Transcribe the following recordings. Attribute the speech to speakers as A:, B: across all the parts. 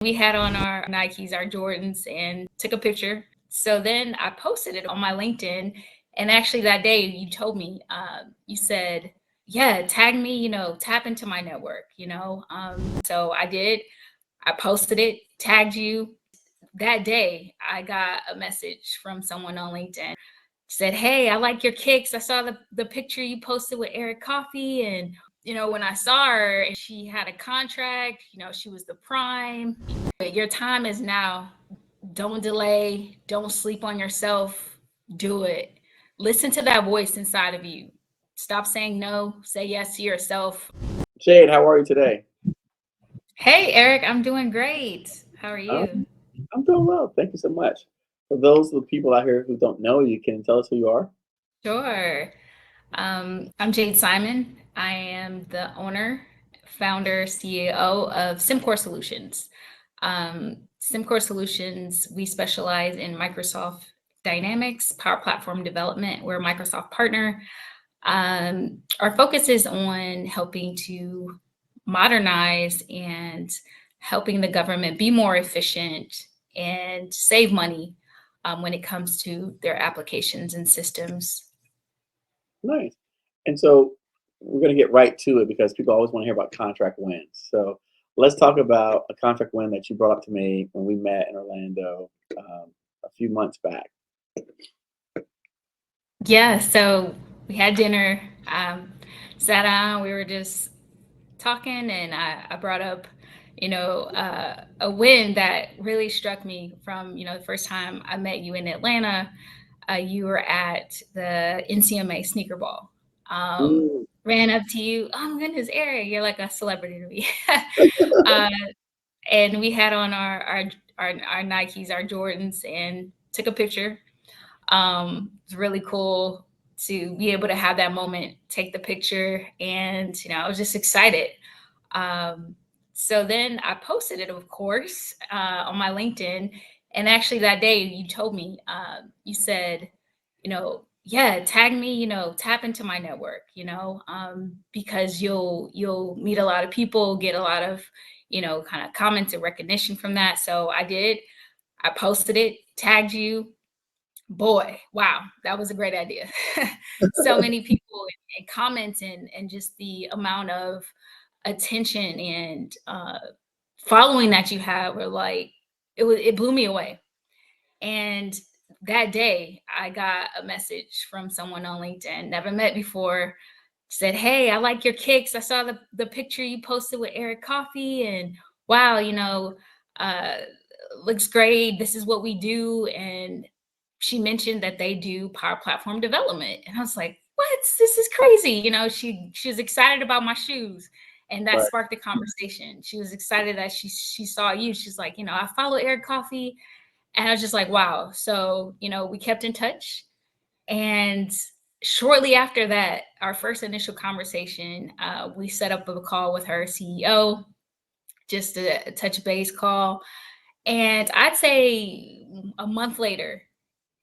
A: We had on our Nikes, our Jordans, and took a picture. So then I posted it on my LinkedIn. And actually, that day you told me, you said, yeah, tag me, tap into my network. So I did. I posted it, tagged you. That day, I got a message from someone on LinkedIn. Said, hey, I like your kicks. I saw the picture you posted with Eric Coffie. And, when I saw her, she had a contract, she was the prime. Your time is now. Don't delay. Don't sleep on yourself. Do it. Listen to that voice inside of you. Stop saying no. Say yes to yourself.
B: Jade, how are you today?
A: Hey, Eric, I'm doing great. How are
B: Um,
A: you?
B: I'm doing well. Thank you so much. For those of the people out here who don't know you, can you tell us who you are?
A: Sure. I'm Jade Simon. I am the owner, founder, CEO of SimCore Solutions. SimCore Solutions, we specialize in Microsoft Dynamics, Power Platform development. We're a Microsoft partner. Our focus is on helping to modernize and helping the government be more efficient and save money when it comes to their applications and systems.
B: Nice. And so we're going to get right to it because people always want to hear about contract wins. So let's talk about a contract win that you brought up to me when we met in Orlando a few months back.
A: Yeah, so we had dinner, sat down, we were just talking, and I brought up, a win that really struck me from, the first time I met you in Atlanta. You were at the NCMA sneaker ball.
B: Mm,
A: Ran up to you. Oh my goodness, Eric, you're like a celebrity to me. uh, and we had on our Nikes, our Jordans, and took a picture. It's really cool to be able to have that moment, take the picture, and I was just excited. Um, so then I posted it, of course, on my LinkedIn. And actually, that day you told me, you said, yeah, tag me, tap into my network, because you'll meet a lot of people, get a lot of, kind of comments and recognition from that. So I did. I posted it, tagged you. Boy, wow, that was a great idea. So many people and comments and just the amount of attention and following that you have were like it blew me away. And that day I got a message from someone on LinkedIn, never met before, said, hey, I like your kicks. I saw the picture you posted with Eric Coffee, and wow, uh looks great. This is what we do. And she mentioned that they do Power Platform development. And I was like, what? This is crazy. She was excited about my shoes. And that
B: right.
A: sparked a conversation. She was excited that she saw you. She's like, I follow Eric Coffee. And I was just like, wow. So, we kept in touch. And shortly after that, our first initial conversation, we set up a call with her CEO, just a touch base call. And I'd say a month later,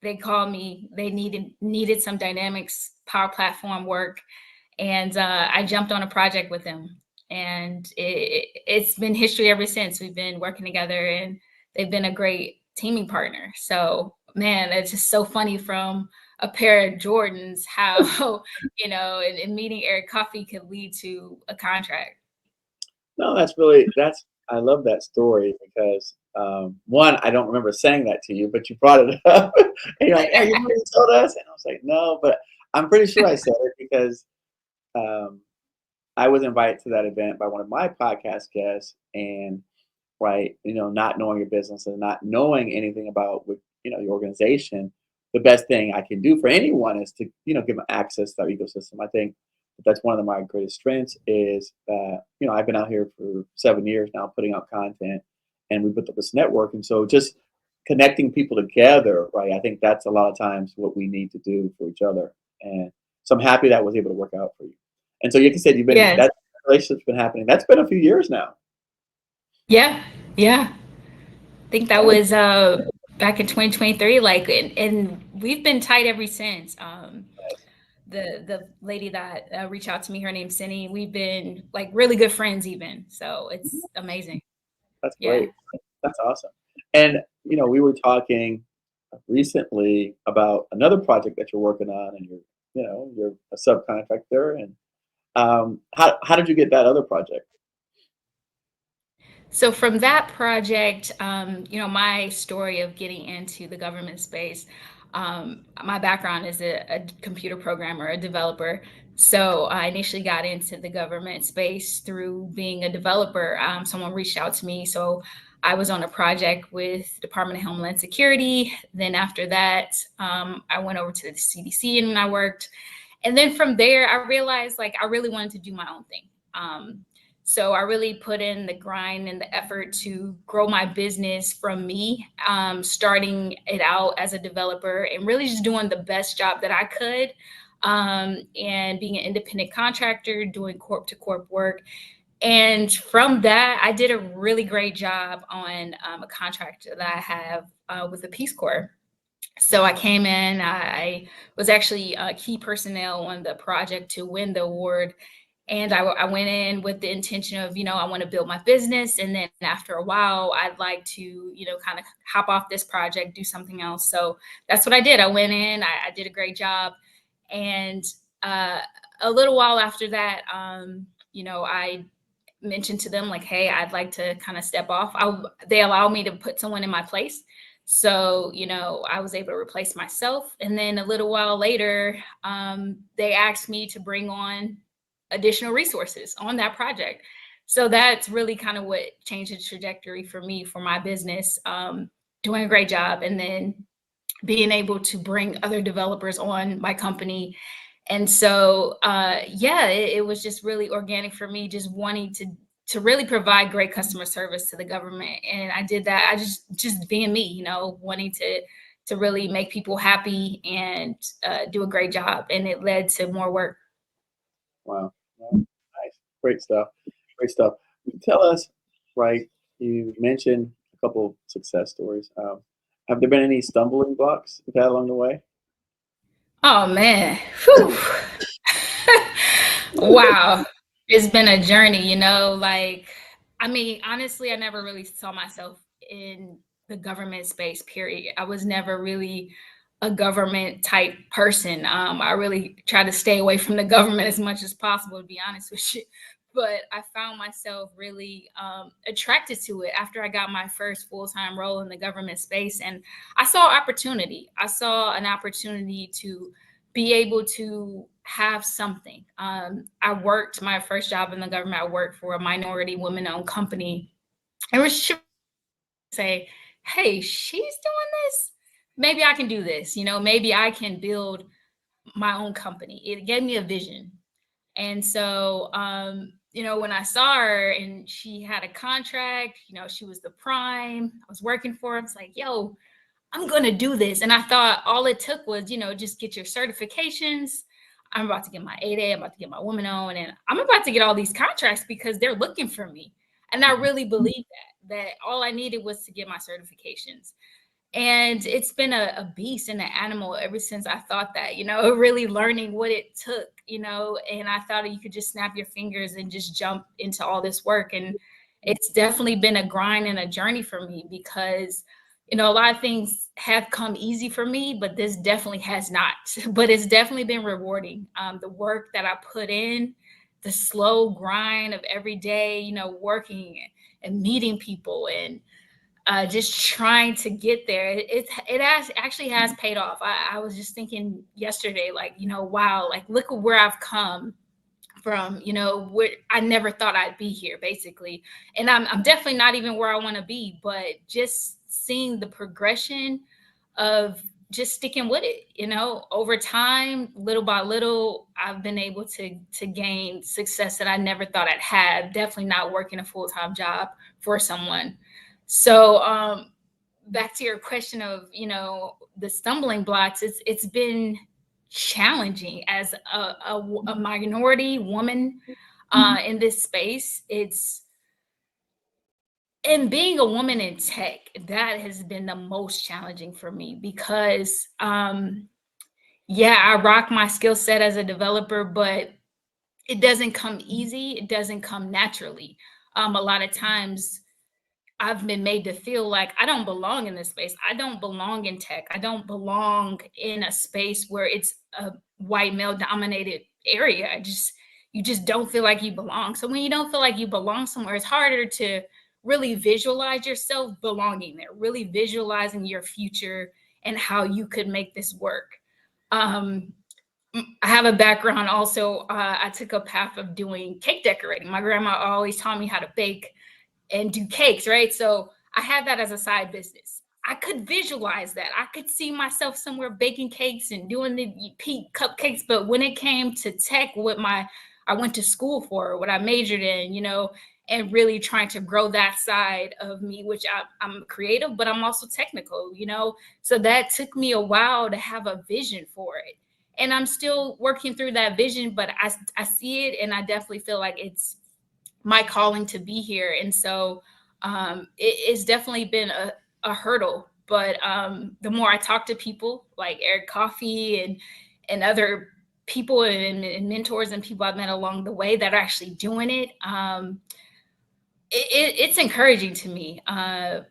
A: they called me. They needed some Dynamics Power Platform work, and I jumped on a project with them. And it's been history ever since. We've been working together, and they've been a great teaming partner. So, man, it's just so funny from a pair of Jordans how and meeting Eric Coffee could lead to a contract.
B: No, that's I love that story because one, I don't remember saying that to you, but you brought it up, and you're like, "Hey, you know what you told us?" And I was like, "No," but I'm pretty sure I said it because um, I was invited to that event by one of my podcast guests, and right, not knowing your business and not knowing anything about your organization, the best thing I can do for anyone is to give them access to our ecosystem. I think that's one of my greatest strengths is that I've been out here for 7 years now putting out content, and we built up this network, and so just connecting people together, right? I think that's a lot of times what we need to do for each other, and so I'm happy that was able to work out for you. And so, like you said, you've been
A: Yes.
B: that relationship's been happening. That's been a few years now.
A: Yeah. Yeah. I think that
B: Nice.
A: was back in 2023. Like, and we've been tight ever since. The lady that reached out to me, her name's Cindy. We've been like really good friends, even. So it's amazing.
B: That's
A: Yeah.
B: great. That's awesome. And we were talking recently about another project that you're working on, and you're a subcontractor. And how did you get that other project?
A: So from that project, my story of getting into the government space, my background is a computer programmer, a developer. So I initially got into the government space through being a developer. Someone reached out to me, so I was on a project with Department of Homeland Security. Then after that, I went over to the CDC and I worked. And then from there, I realized like I really wanted to do my own thing. So I really put in the grind and the effort to grow my business from me, starting it out as a developer and really just doing the best job that I could, and being an independent contractor, doing corp to corp work. And from that, I did a really great job on a contract that I have with the Peace Corps. So I came in, I was actually key personnel on the project to win the award. And I went in with the intention of, I want to build my business. And then after a while, I'd like to, kind of hop off this project, do something else. So that's what I did. I went in, I did a great job. And uh, a little while after that, I mentioned to them like, hey, I'd like to kind of step off. They allowed me to put someone in my place. So, I was able to replace myself. And then a little while later, they asked me to bring on additional resources on that project. So that's really kind of what changed the trajectory for me for my business, doing a great job. And then being able to bring other developers on my company. And so, yeah, it was just really organic for me, just wanting to really provide great customer service to the government. And I did that. I just being me, wanting to really make people happy and do a great job. And it led to more work.
B: Wow. Wow. Nice. Great stuff. Great stuff. Tell us, right? You mentioned a couple success stories. Have there been any stumbling blocks you've had along the way?
A: Oh man. Whew. Wow. It's been a journey, like, I mean, honestly, I never really saw myself in the government space, period. I was never really a government type person. I really try to stay away from the government as much as possible, to be honest with you. But I found myself really attracted to it after I got my first full time role in the government space. And I saw opportunity. I saw an opportunity to be able to have something. I worked my first job in the government. I worked for a minority women-owned company. It was say, "Hey, she's doing this. Maybe I can do this. Maybe I can build my own company." It gave me a vision, and so, when I saw her and she had a contract, she was the prime. I was working for her. I was like, "Yo, I'm gonna do this." And I thought all it took was, just get your certifications. I'm about to get my 8A, I'm about to get my woman on, and I'm about to get all these contracts because they're looking for me. And I really believe that all I needed was to get my certifications. And it's been a beast and an animal ever since I thought that, really learning what it took, and I thought you could just snap your fingers and just jump into all this work. And it's definitely been a grind and a journey for me because, a lot of things have come easy for me, but this definitely has not. But it's definitely been rewarding. The work that I put in, the slow grind of every day, working and meeting people and just trying to get there. Actually has paid off. I was just thinking yesterday, like, wow, like look at where I've come from, where I never thought I'd be here, basically. And I'm definitely not even where I want to be, but just seeing the progression of just sticking with it, over time, little by little, I've been able to gain success that I never thought I'd have. Definitely not working a full-time job for someone. So, back to your question of, the stumbling blocks, it's been challenging as a minority woman in this space. It's and being a woman in tech, that has been the most challenging for me because yeah, I rock my skill set as a developer, but it doesn't come easy. It doesn't come naturally. A lot of times I've been made to feel like I don't belong in this space. I don't belong in tech. I don't belong in a space where it's a white male dominated area. You just don't feel like you belong. So when you don't feel like you belong somewhere, it's harder to really visualize yourself belonging there, really visualizing your future and how you could make this work. Um, I have a background also. I took a path of doing cake decorating. My grandma always taught me how to bake and do cakes, right? So I had that as a side business. I could visualize that. I could see myself somewhere baking cakes and doing the peak cupcakes. But when it came to tech, I went to school for, what I majored in, and really trying to grow that side of me, which I'm creative, but I'm also technical. So that took me a while to have a vision for it. And I'm still working through that vision, but I see it, and I definitely feel like it's my calling to be here. And so it's definitely been a hurdle. But the more I talk to people like Eric Coffie and other people and mentors and people I've met along the way that are actually doing it, it's encouraging to me. I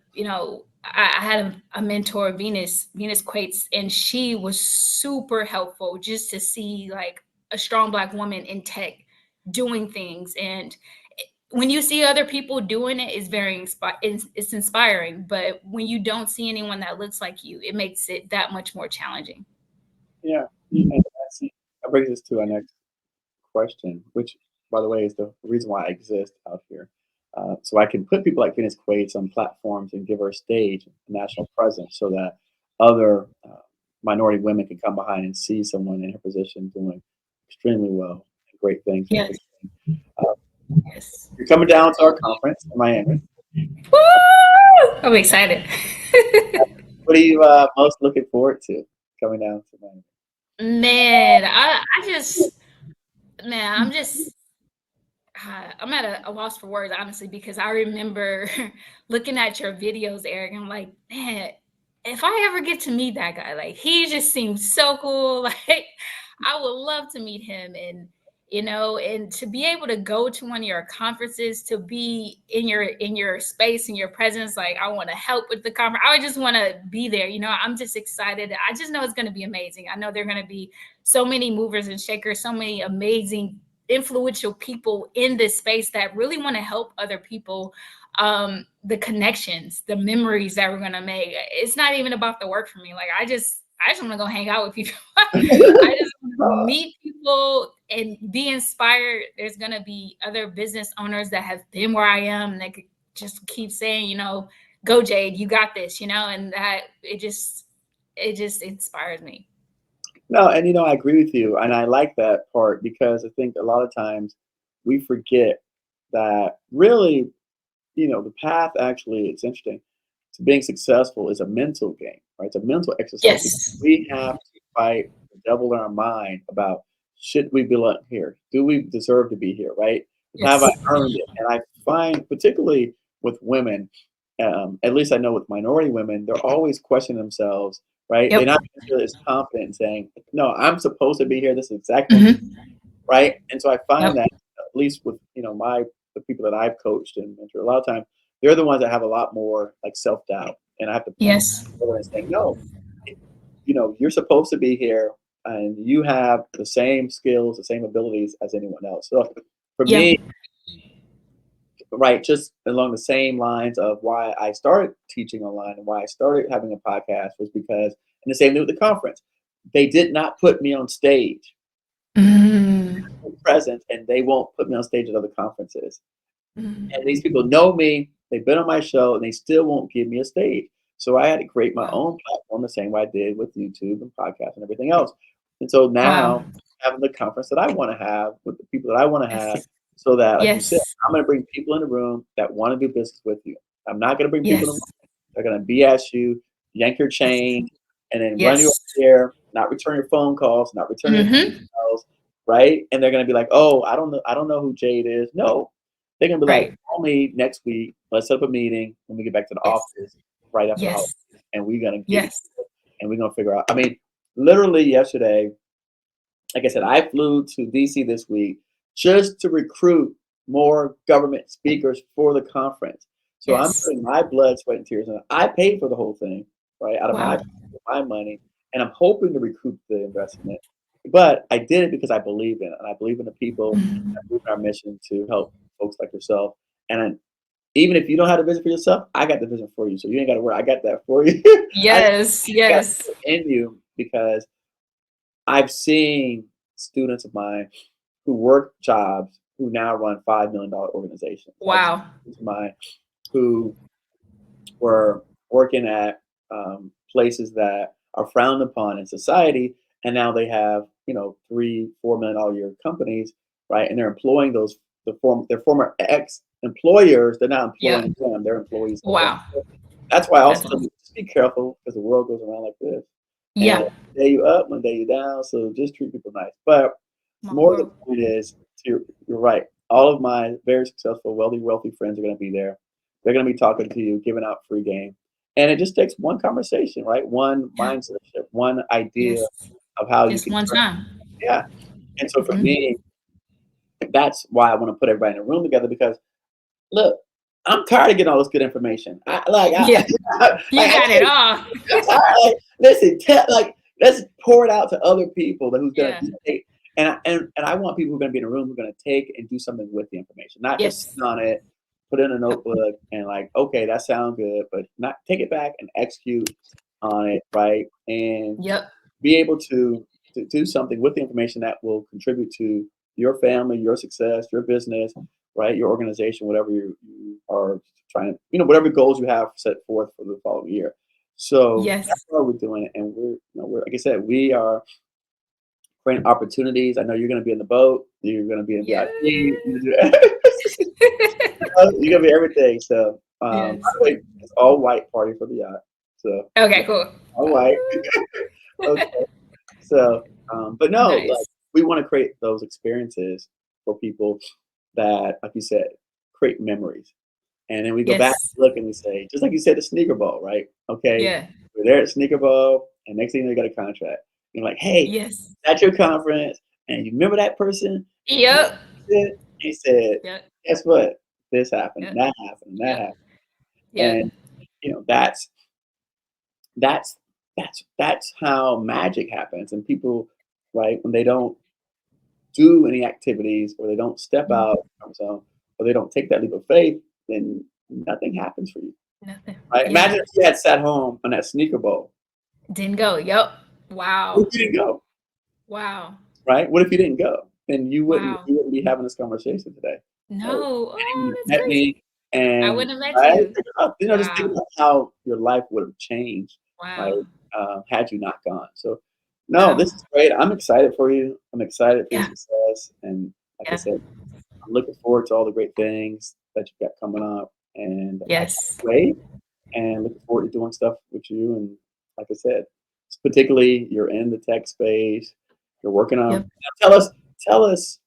A: had a mentor, Venus Quates, and she was super helpful just to see like a strong Black woman in tech doing things. And when you see other people doing it, it's it's inspiring. But when you don't see anyone that looks like you, it makes it that much more challenging.
B: Yeah, and that brings us to our next question, which, by the way, is the reason why I exist out here. So I can put people like Venus Quates on platforms and give her a stage, a national presence, so that other minority women can come behind and see someone in her position doing extremely well and great things and
A: Yes.
B: everything. Uh,
A: Yes.
B: you're coming down to our conference in Miami.
A: Woo! I'm excited.
B: What are you most looking forward to coming down to Miami?
A: Man, I just, man, I'm at a loss for words, honestly, because I remember looking at your videos, Eric, and I'm like, man, if I ever get to meet that guy, like he just seems so cool. Like I would love to meet him, and to be able to go to one of your conferences, to be in your space, in your presence. Like I want to help with the conference. I just want to be there. I'm just excited. I just know it's going to be amazing. I know there are going to be so many movers and shakers, so many amazing influential people in this space that really want to help other people. The connections, the memories that we're gonna make. It's not even about the work for me. Like I just want to go hang out with people. I just want to meet people and be inspired. There's gonna be other business owners that have been where I am, and they could just keep saying, go Jade, you got this, and that it just inspires me.
B: No, and I agree with you, and I like that part because I think a lot of times we forget that really, the path actually, it's interesting, to being successful is a mental game, right? It's a mental exercise.
A: Yes.
B: We have to fight the devil in our mind about, should we belong here? Do we deserve to be here, right? Have I
A: Yes.
B: earned it? And I find, particularly with women, at least I know with minority women, they're always questioning themselves, right? They're
A: Yep.
B: not necessarily as confident in saying, no, I'm supposed to be here. This is exactly what,
A: Hmm.
B: right? And so I find
A: Yep.
B: that, at least with, the people that I've coached and mentored, a lot of times they're the ones that have a lot more like self-doubt. And I have to point
A: Yes.
B: over and say, no, you're supposed to be here and you have the same skills, the same abilities as anyone else. So for
A: Yeah.
B: me, right, just along the same lines of why I started teaching online and why I started having a podcast was because, and the same thing with the conference, they did not put me on stage
A: Mm.
B: present, and they won't put me on stage at other conferences. And
A: Mm.
B: these people know me, they've been on my show, and they still won't give me a stage. So I had to create my
A: Wow.
B: own platform the same way I did with YouTube and podcast and everything else. And so
A: Wow.
B: now having the conference that I want to have with the people that I want to have,
A: Yes.
B: so that, like you said,
A: Yes.
B: I'm going to bring people in the room that want to do business with you. I'm not going to bring people in the
A: Yes.
B: room that are going to BS you, yank your
A: Yes.
B: chain, and then run you up
A: Yes.
B: there, not return your phone calls, not return your
A: Mhm.
B: emails, right? And they're going to be like, "Oh, I don't know who Jade is." No, they're gonna be like,
A: Right.
B: call me next week. Let's set up a meeting when we get back to the
A: Yes.
B: office right after the holiday,
A: Yes.
B: and we're gonna get
A: Yes.
B: together and we're gonna figure out. I mean, literally yesterday, like I said, I flew to DC this week just to recruit more government speakers for the conference. So I'm
A: Yes.
B: putting my blood, sweat, and tears in it. I paid for the whole thing, right, out of
A: Wow.
B: my money, and I'm hoping to recoup the investment. But I did it because I believe in it, and I believe in the people. I
A: Mhm.
B: believe in our mission to help folks like yourself. And even if you don't have the vision for yourself, I got the vision for you. So you ain't got to worry. I got that for you. I
A: Yes,
B: got
A: yes.
B: it in you because I've seen students of mine who work jobs who now run $5 million organizations. I've seen
A: Wow.
B: students of mine who were working at places that are frowned upon in society, and now they have $3-4 million a year companies, right? And they're employing their former ex employers. They're not
A: Yep.
B: employing them; they're employees of them.
A: Wow.
B: That's why I
A: That's
B: also tell
A: awesome.
B: you just be careful because the world goes around like this, and
A: Yeah.
B: one day you up, one day you down. So just treat people nice. But
A: Small
B: more of the
A: world.
B: point is, you're right. All of my very successful, wealthy friends are going to be there. They're going to be talking to you, giving out free game. And it just takes one conversation, right? One
A: Yeah.
B: mindset shift, one idea
A: Yes.
B: of how you
A: Just
B: can
A: one
B: turn.
A: time.
B: Yeah. And so for
A: Mhm.
B: me, that's why I want to put everybody in a room together because look, I'm tired of getting all this good information.
A: Yeah. You
B: Like
A: got it all.
B: I'm tired. Like, listen, let's pour it out to other people that who's gonna
A: Yeah.
B: take. And I want people who are gonna be in a room who are gonna take and do something with the information, not just
A: Yes.
B: sit on it, put it in a
A: Yep.
B: notebook, and like, okay, that sounds good, but not take it back and execute on it, right? And
A: Yep.
B: be able to do something with the information that will contribute to your family, your success, your business, right? Your organization, whatever you are trying to, whatever goals you have set forth for the following year. So that's
A: Yes.
B: why we're doing it. And we're like I said, we are creating opportunities. I know you're going to be in the boat. You're going to be in
A: Yeah.
B: VIP. You're going to be everything. So, by
A: Yes.
B: the way, it's all white party for the yacht. So,
A: Okay, cool.
B: all white. Okay. So, but no, like
A: Nice.
B: we want to create those experiences for people that, like you said, create memories. And then we go back
A: Yes.
B: and look and we say, just like you said, the sneaker ball, right? Okay,
A: Yeah.
B: we're there at sneaker ball, and next thing you know, you got a contract. You're like, hey,
A: Yes.
B: at your conference, and you remember that person? And what
A: Yep.
B: he said,
A: Yep.
B: guess what? This happened, and
A: Yep.
B: that happened, and that
A: Yep.
B: happened.
A: Yep.
B: And that's that's how magic happens. And people, right, when they don't do any activities or they don't step
A: Mhm.
B: out of the comfort zone or they don't take that leap of faith, then nothing happens for you.
A: Nothing.
B: Right?
A: Yeah.
B: Imagine if you had sat home on that sneaker bowl.
A: Didn't go. Yep.
B: What
A: Wow.
B: if you didn't go?
A: Wow.
B: Right? What if you didn't go? Then
A: Wow.
B: you wouldn't be having this conversation today. So
A: No.
B: you
A: Oh,
B: wouldn't
A: that's
B: have met
A: crazy.
B: me
A: I
B: and
A: wouldn't have met
B: right?
A: you.
B: Just think
A: Wow.
B: about how your life would have changed, right?
A: Wow.
B: Had you not gone. So no,
A: Wow.
B: this is great. I'm excited for you. I'm excited for your
A: Yeah.
B: success. And like I
A: Yeah.
B: said, I'm looking forward to all the great things that you've got coming up. And I can't
A: Yes.
B: wait and looking forward to doing stuff with you. And like I said, particularly you're in the tech space, you're working on.
A: Yep.
B: Tell us,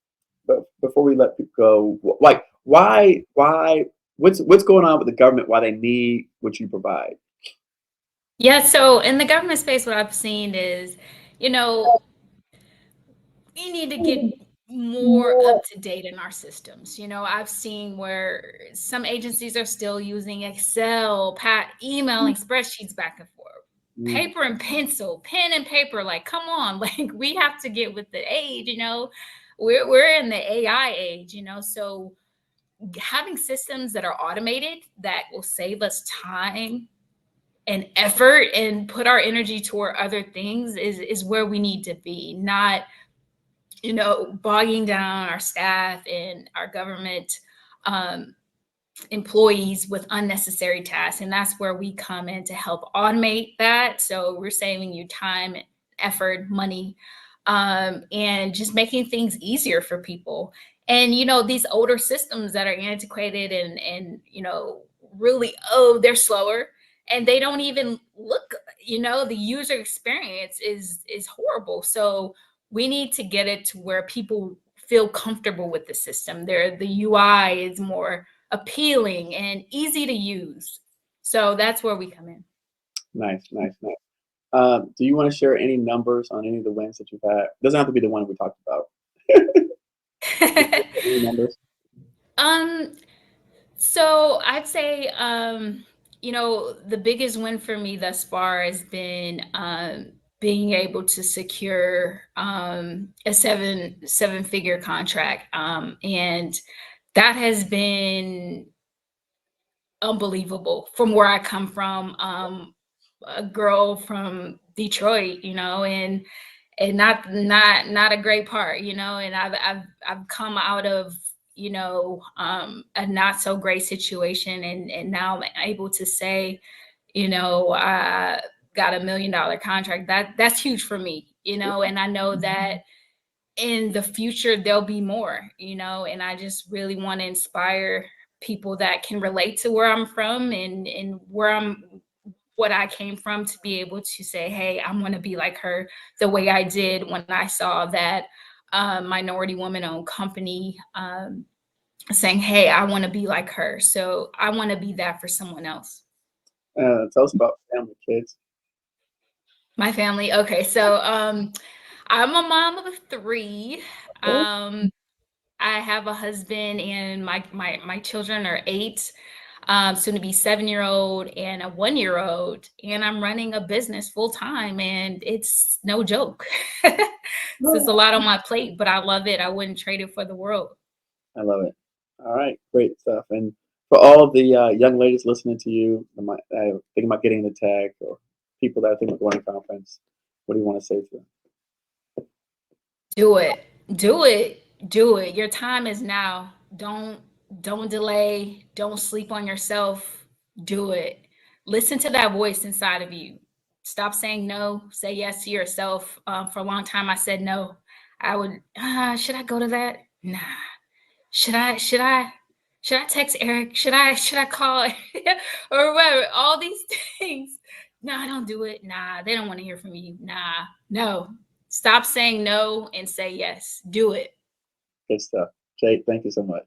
B: but before we let people go, like what's going on with the government? Why they need what you provide?
A: Yeah. So in the government space, what I've seen is, you know, we need to get more up to date in our systems. I've seen where some agencies are still using Excel, emailing spreadsheets back and forth,
B: Mm,
A: paper and pencil, pen and paper. Like, come on, like we have to get with the age. We're in the AI age. So having systems that are automated that will save us time and effort and put our energy toward other things is where we need to be, not bogging down our staff and our government um, employees with unnecessary tasks. And that's where we come in to help automate that. So we're saving you time, effort, money, and just making things easier for people. And these older systems that are antiquated and really, they're slower and they don't even look the user experience is horrible. So we need to get it to where people feel comfortable with the system. The UI is more appealing and easy to use. So that's where we come in.
B: nice, nice, nice. Do you want to share any numbers on any of the wins that you've had? Doesn't have to be the one we talked about. Any numbers?
A: um So I'd say, the biggest win for me thus far has been being able to secure a seven figure contract, and that has been unbelievable from where I come from. A girl from Detroit, and not a great part, and I've come out of, a not so great situation, and now I'm able to say, I got $1 million contract. That's huge for me, and I know that in the future there'll be more, and I just really want to inspire people that can relate to where I'm from, and where I'm what I came from, to be able to say, hey, I'm going to be like her, the way I did when I saw that minority woman owned company, saying, hey, I want to be like her. So I want to be that for someone else.
B: Tell us about family, kids.
A: My family. Okay. So I'm a mom of three.
B: Okay.
A: Um, I have a husband, and my children are 8, soon to be 7-year-old and a 1-year-old, and I'm running a business full time, and it's no joke. So it's a lot on my plate, but I love it. I wouldn't trade it for the world.
B: I love it. All right, great stuff. And for all of the young ladies listening to you, thinking about getting the tag, or people that are thinking about going to conference, what do you want to say to them?
A: Do it. Do it. Do it. Your time is now. Don't delay. Don't sleep on yourself. Do it. Listen to that voice inside of you. Stop saying no. Say yes to yourself. For a long time, I said no. I would. Should I go to that? Nah. Should I? Should I? Should I text Eric? Should I call? Or whatever. All these things. No, I don't do it. Nah, they don't want to hear from you. Nah, no. Stop saying no and say yes. Do it.
B: Good stuff. Jake, thank you so much.